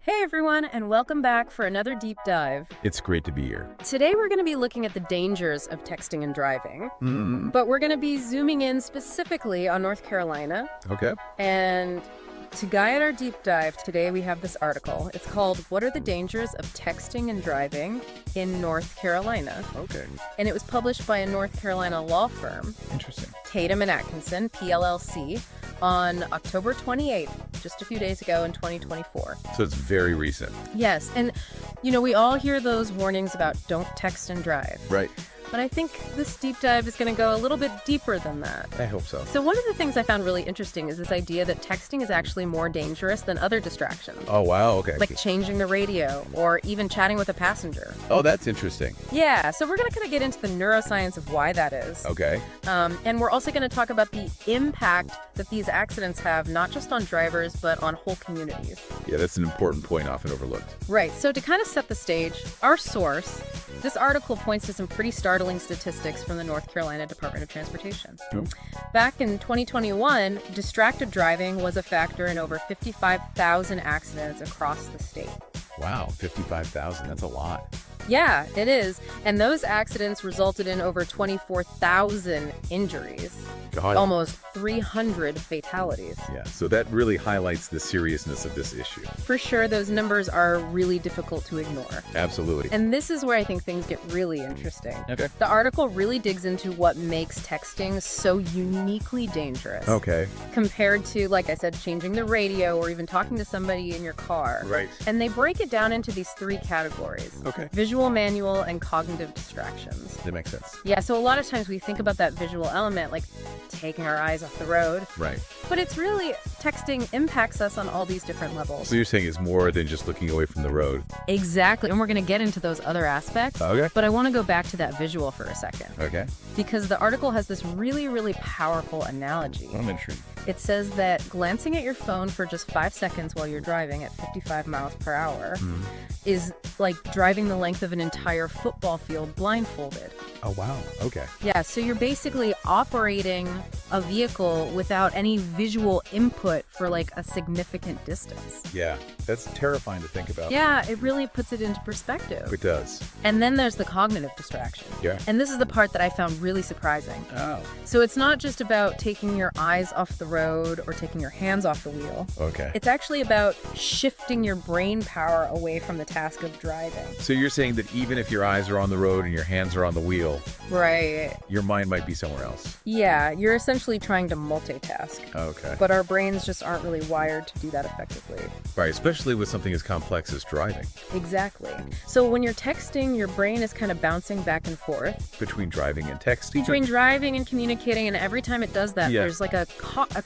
Hey everyone, and welcome back for another deep dive. It's great to be here. Today we're going to be looking at the dangers of texting and driving, but we're going to be zooming in specifically on North Carolina. Okay. And to guide our deep dive, today we have this article. It's called What Are the Dangers of Texting and Driving in North Carolina? Okay. And it was published by a North Carolina law firm, Interesting. Tatum Atkinson, PLLC, on October 28th, just a few days ago in 2024. So it's very recent. Yes, and we all hear those warnings about don't text and drive. Right. But I think this deep dive is going to go a little bit deeper than that. I hope so. So one of the things I found really interesting is this idea that texting is actually more dangerous than other distractions. Oh, wow. Okay. Like changing the radio or even chatting with a passenger. Oh, that's interesting. Yeah, so we're going to kind of get into the neuroscience of why that is. Okay. And we're also going to talk about the impact that these accidents have, not just on drivers, but on whole communities. Yeah, that's an important point often overlooked. Right. So to kind of set the stage, our source, this article points to some pretty startling statistics from the North Carolina Department of Transportation. Back in 2021, distracted driving was a factor in over 55,000 accidents across the state. Wow, 55,000. That's a lot. Yeah, it is. And those accidents resulted in over 24,000 injuries. God. Almost 300 fatalities. Yeah, so that really highlights the seriousness of this issue. For sure, those numbers are really difficult to ignore. Absolutely. And this is where I think things get really interesting. Okay. The article really digs into what makes texting so uniquely dangerous. Okay. Compared to, like I said, changing the radio or even talking to somebody in your car. Right. And they break it down into these three categories. Okay. Visual, manual, and cognitive distractions. That makes sense. Yeah, so a lot of times we think about that visual element, like taking our eyes off the road. Right. But it's really, texting impacts us on all these different levels. So you're saying it's more than just looking away from the road. Exactly. And we're going to get into those other aspects. Okay. But I want to go back to that visual for a second. Okay. Because the article has this really, really powerful analogy. I'm intrigued. It says that glancing at your phone for just 5 seconds while you're driving at 55 miles per hour is like driving the length of an entire football field blindfolded. Oh, wow. Okay. Yeah, so you're basically operating a vehicle without any visual input for like a significant distance. Yeah, that's terrifying to think about. Yeah, it really puts it into perspective. It does. And then there's the cognitive distraction. Yeah. And this is the part that I found really surprising. Oh. So it's not just about taking your eyes off the road or taking your hands off the wheel. Okay. It's actually about shifting your brain power away from the task of driving. So you're saying that even if your eyes are on the road and your hands are on the wheel, Right. your mind might be somewhere else. Yeah, you're essentially trying to multitask. Okay. But our brains just aren't really wired to do that effectively. Right, especially with something as complex as driving. Exactly. So when you're texting, your brain is kind of bouncing back and forth. Between driving and texting. Between driving and communicating, and every time it does that, Yeah. there's like a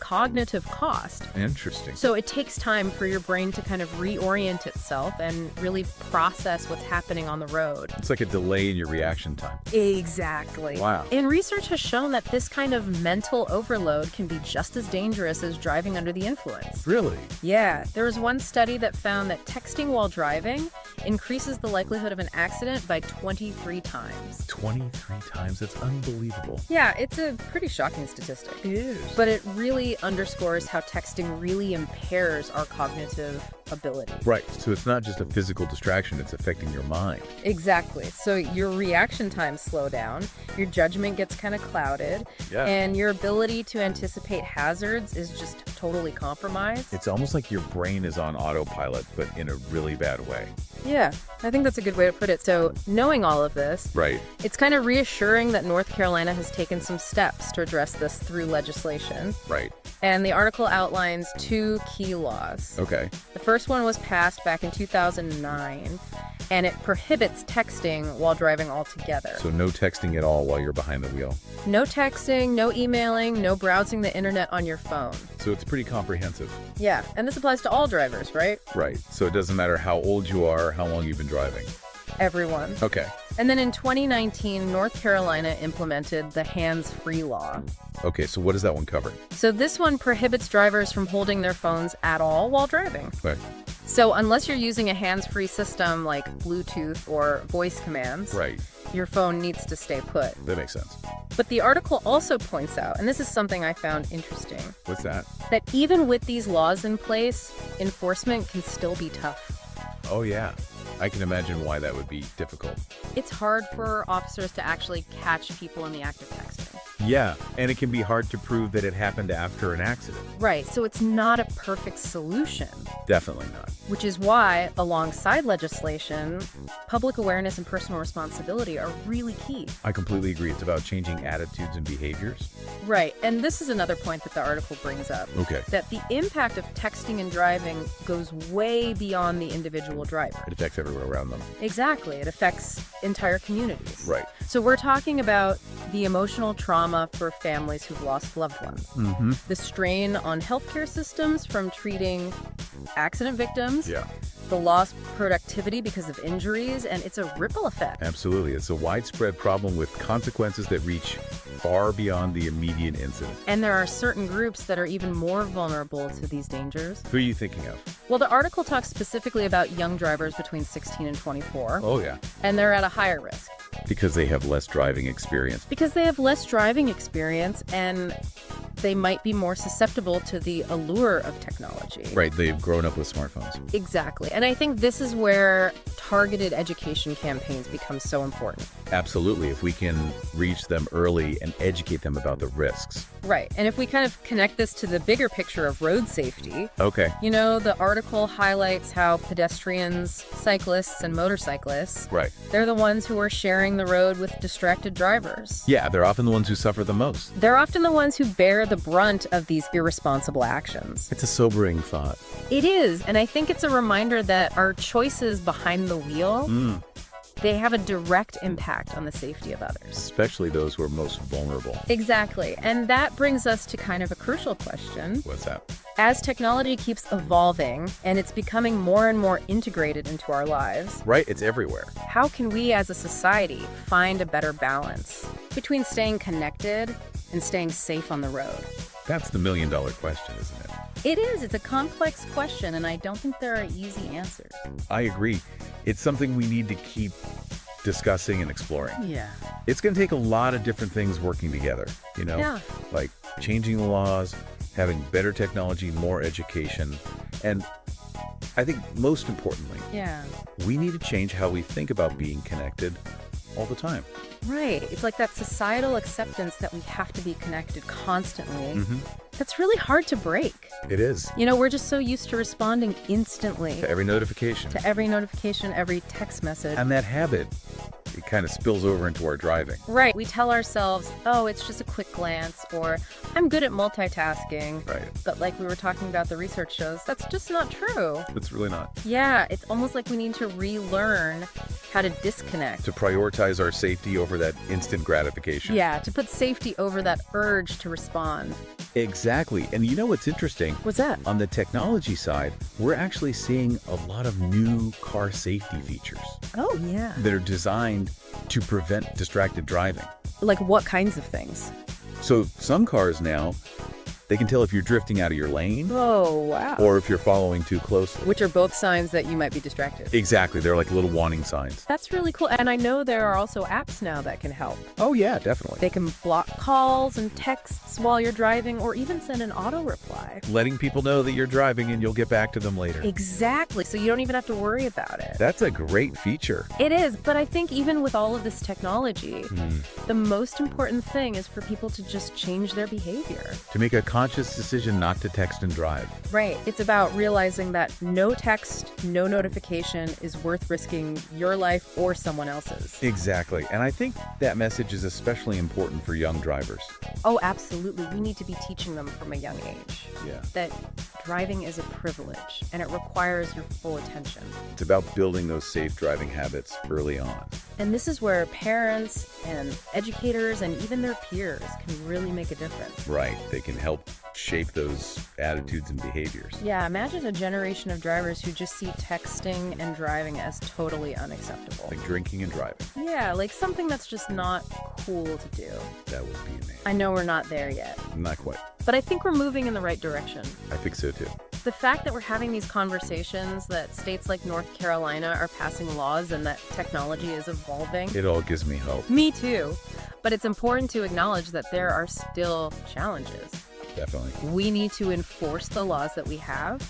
cognitive cost. Interesting. So it takes time for your brain to kind of reorient itself and really process what's happening on the road. It's like a delay in your reaction time. Exactly. Wow. And research has shown that this kind of mental overload can be just as dangerous as driving under the influence. Really? Yeah, there was one study that found that texting while driving increases the likelihood of an accident by 23 times. 23 times? That's unbelievable. Yeah, it's a pretty shocking statistic. It is. But it really underscores how texting really impairs our cognitive ability. Right, so it's not just a physical distraction, it's affecting your mind. Exactly. So your reaction times slow down, your judgment gets kind of clouded, Yeah. and your ability to anticipate hazards is just totally compromised. It's almost like your brain is on autopilot, but in a really bad way. Yeah, I think that's a good way to put it. So knowing all of this, Right. it's kind of reassuring that North Carolina has taken some steps to address this through legislation. Right. And the article outlines 2 key laws. Okay. The first one was passed back in 2009, and it prohibits texting while driving altogether. So no texting at all while you're behind the wheel. No texting, no emailing, no browsing the internet on your phone. So it's pretty comprehensive. Yeah, and this applies to all drivers, right? Right. So it doesn't matter how old you are or how long you've been driving. Everyone. Okay. And then in 2019, North Carolina implemented the hands-free law. Okay, so what does that one cover? So this one prohibits drivers from holding their phones at all while driving. Right. So unless you're using a hands-free system like Bluetooth or voice commands, Right. your phone needs to stay put. That makes sense. But the article also points out, and this is something I found interesting, What's that? that even with these laws in place, enforcement can still be tough. Oh, yeah. I can imagine why that would be difficult. It's hard for officers to actually catch people in the act of texting. Yeah, and it can be hard to prove that it happened after an accident. Right, so it's not a perfect solution. Definitely not. Which is why, alongside legislation, public awareness and personal responsibility are really key. I completely agree. It's about changing attitudes and behaviors. Right, and this is another point that the article brings up. Okay. That the impact of texting and driving goes way beyond the individual driver. It affects everyone around them. Exactly, it affects entire communities. Right. So we're talking about the emotional trauma for families who've lost loved ones. Mm-hmm. The strain on healthcare systems from treating accident victims. Yeah. The lost productivity because of injuries, and it's a ripple effect. Absolutely. It's a widespread problem with consequences that reach far beyond the immediate incident. And there are certain groups that are even more vulnerable to these dangers. Who are you thinking of? Well, the article talks specifically about young drivers between 16 and 24. Oh, yeah. And they're at a higher risk. Because they have less driving experience. Because they have less driving experience, and they might be more susceptible to the allure of technology. Right, they've grown up with smartphones. Exactly. And I think this is where targeted education campaigns become so important. Absolutely, if we can reach them early and educate them about the risks. Right. And if we kind of connect this to the bigger picture of road safety. Okay. You know, the article highlights how pedestrians, cyclists, and motorcyclists, Right. they're the ones who are sharing the road with distracted drivers. Yeah, they're often the ones who suffer the most. They're often the ones who bear the brunt of these irresponsible actions. It's a sobering thought. It is, and I think it's a reminder that our choices behind the wheel, they have a direct impact on the safety of others. Especially those who are most vulnerable. Exactly, and that brings us to kind of a crucial question. What's that? As technology keeps evolving and it's becoming more and more integrated into our lives, Right, it's everywhere. how can we as a society find a better balance between staying connected and staying safe on the road? That's the million-dollar question, isn't it? It is. It's a complex question, and I don't think there are easy answers. I agree. It's something we need to keep discussing and exploring. Yeah. It's going to take a lot of different things working together, you know? Yeah. Like changing the laws, having better technology, more education, and I think most importantly, Yeah. we need to change how we think about being connected all the time. Right. It's like that societal acceptance that we have to be connected constantly. Mm-hmm. That's really hard to break. It is. You know, we're just so used to responding instantly To every notification. to every notification, every text message. And that habit, it kind of spills over into our driving. Right. We tell ourselves, oh, it's just a quick glance, or I'm good at multitasking. Right. But like we were talking about, the research shows that's just not true. It's really not. Yeah, it's almost like we need to relearn how to disconnect. To prioritize our safety over that instant gratification. Yeah, to put safety over that urge to respond. Exactly. And you know what's interesting? What's that? On the technology side, we're actually seeing a lot of new car safety features Oh, yeah. that are designed to prevent distracted driving. Like what kinds of things? So some cars now, they can tell if you're drifting out of your lane Oh, wow. or if you're following too closely. Which are both signs that you might be distracted. Exactly. They're like little warning signs. That's really cool. And I know there are also apps now that can help. Oh, yeah, definitely. They can block calls and texts while you're driving, or even send an auto reply. Letting people know that you're driving and you'll get back to them later. Exactly. So you don't even have to worry about it. That's a great feature. It is. But I think even with all of this technology, the most important thing is for people to just change their behavior. To make a conscious decision not to text and drive. Right. It's about realizing that no text, no notification is worth risking your life or someone else's. Exactly. And I think that message is especially important for young drivers. Oh, absolutely. We need to be teaching them from a young age Yeah. that driving is a privilege and it requires your full attention. It's about building those safe driving habits early on. And this is where parents and educators and even their peers can really make a difference. Right. They can help shape those attitudes and behaviors. Yeah, imagine a generation of drivers who just see texting and driving as totally unacceptable. Like drinking and driving. Yeah, like something that's just not cool to do. That would be amazing. I know we're not there yet, Not quite. but I think we're moving in the right direction. I think so too. The fact that we're having these conversations, that states like North Carolina are passing laws and that technology is evolving. It all gives me hope. Me too. But it's important to acknowledge that there are still challenges. Definitely. We need to enforce the laws that we have.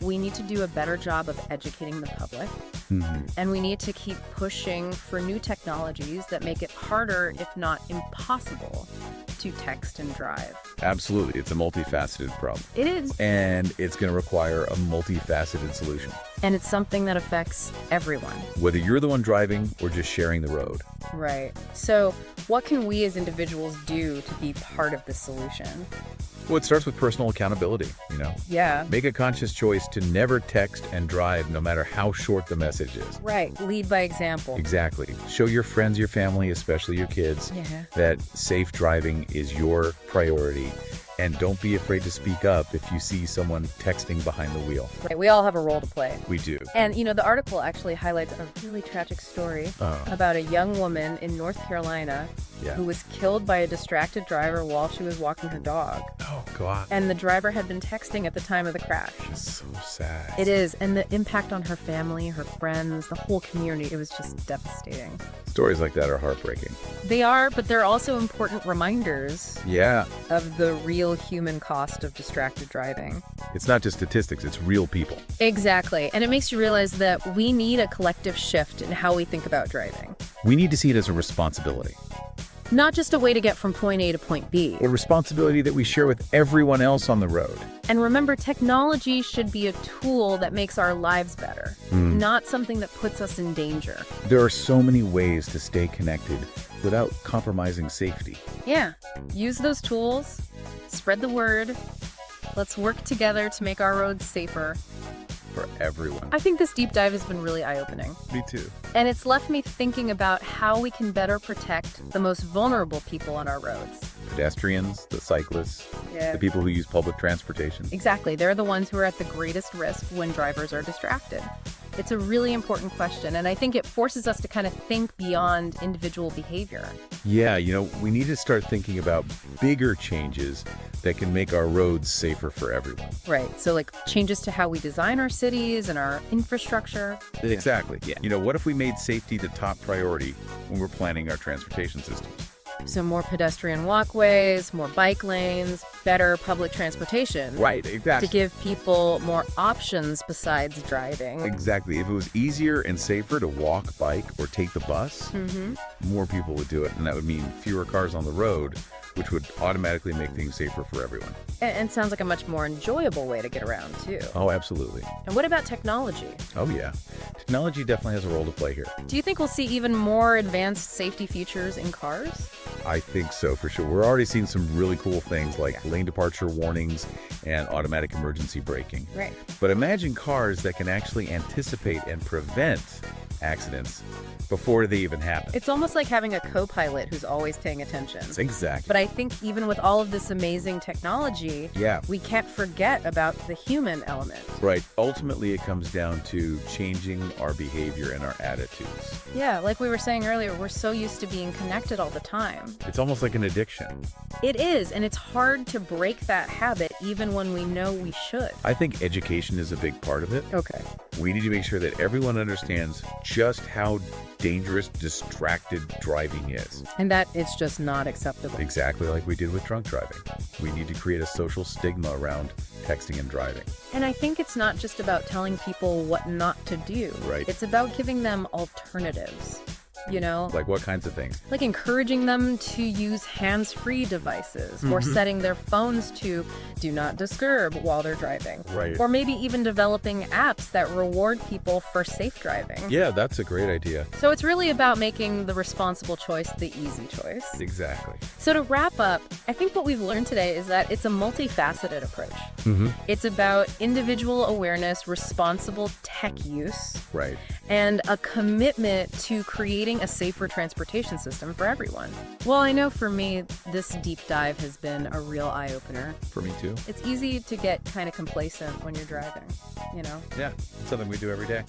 we need to do a better job of educating the public. And we need to keep pushing for new technologies that make it harder, if not impossible, to text and drive. Absolutely. It's a multifaceted problem. It is. And it's going to require a multifaceted solution. And it's something that affects everyone. Whether you're the one driving or just sharing the road. Right. So what can we as individuals do to be part of the solution? Well, it starts with personal accountability, Yeah. Make a conscious choice to never text and drive no matter how short the message is. Right. Lead by example. Exactly. Show your friends, your family, especially your kids, that safe driving is your priority. And don't be afraid to speak up if you see someone texting behind the wheel. Right. We all have a role to play. We do. And, the article actually highlights a really tragic story about a young woman in North Carolina who was killed by a distracted driver while she was walking her dog. Oh, God. And the driver had been texting at the time of the crash. It's so sad. It is. And the impact on her family, her friends, the whole community, it was just devastating. Stories like that are heartbreaking. They are, but they're also important reminders Yeah. of the real human cost of distracted driving. It's not just statistics, it's real people. Exactly. And it makes you realize that we need a collective shift in how we think about driving. We need to see it as a responsibility. Not just a way to get from point A to point B. A responsibility that we share with everyone else on the road. And remember, technology should be a tool that makes our lives better, not something that puts us in danger. There are so many ways to stay connected without compromising safety. Yeah. Use those tools. Spread the word. Let's work together to make our roads safer. For everyone. I think this deep dive has been really eye-opening. Me too. And it's left me thinking about how we can better protect the most vulnerable people on our roads. Pedestrians, the cyclists, the people who use public transportation. Exactly. They're the ones who are at the greatest risk when drivers are distracted. It's a really important question, and I think it forces us to kind of think beyond individual behavior. Yeah, we need to start thinking about bigger changes that can make our roads safer for everyone. Right. So like changes to how we design our cities and our infrastructure. Exactly. Yeah. What if we made safety the top priority when we're planning our transportation systems? So more pedestrian walkways, more bike lanes, better public transportation. Right, exactly. To give people more options besides driving. Exactly. If it was easier and safer to walk, bike, or take the bus, more people would do it. And that would mean fewer cars on the road, which would automatically make things safer for everyone. And sounds like a much more enjoyable way to get around, too. Oh, absolutely. And what about technology? Oh, yeah. Technology definitely has a role to play here. Do you think we'll see even more advanced safety features in cars? I think so, for sure. We're already seeing some really cool things like lane departure warnings and automatic emergency braking. Right. But imagine cars that can actually anticipate and prevent accidents before they even happen. It's almost like having a co-pilot who's always paying attention. Exactly. But I think even with all of this amazing technology, we can't forget about the human element. Right. Ultimately, it comes down to changing our behavior and our attitudes. Yeah, like we were saying earlier, we're so used to being connected all the time. It's almost like an addiction. It is, and it's hard to break that habit even when we know we should. I think education is a big part of it. Okay. We need to make sure that everyone understands just how dangerous distracted driving is. And that it's just not acceptable. Exactly like we did with drunk driving. We need to create a social stigma around texting and driving. And I think it's not just about telling people what not to do. Right. It's about giving them alternatives. Like what kinds of things? Like encouraging them to use hands-free devices or setting their phones to do not disturb while they're driving. Right. Or maybe even developing apps that reward people for safe driving. Yeah, that's a great idea. So it's really about making the responsible choice the easy choice. Exactly. So to wrap up, I think what we've learned today is that it's a multifaceted approach. It's about individual awareness, responsible tech use, Right. and a commitment to creating a safer transportation system for everyone. Well, I know for me, this deep dive has been a real eye-opener. For me too. It's easy to get kind of complacent when you're driving, Yeah, it's something we do every day.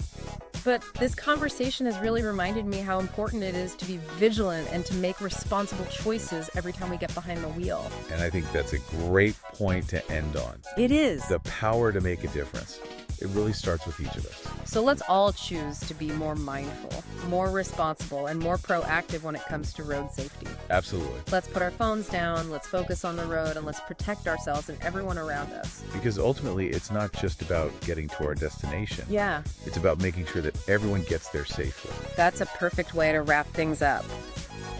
But this conversation has really reminded me how important it is to be vigilant and to make responsible choices every time we get behind the wheel. And I think that's a great point to end on. It is. The power to make a difference. It really starts with each of us. So let's all choose to be more mindful. more responsible, and more proactive when it comes to road safety. Absolutely. Let's put our phones down, let's focus on the road, and let's protect ourselves and everyone around us. Because ultimately, it's not just about getting to our destination. Yeah. It's about making sure that everyone gets there safely. That's a perfect way to wrap things up.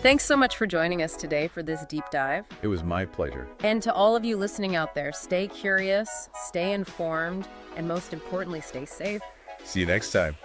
Thanks so much for joining us today for this deep dive. It was my pleasure. And to all of you listening out there, stay curious, stay informed, and most importantly, stay safe. See you next time.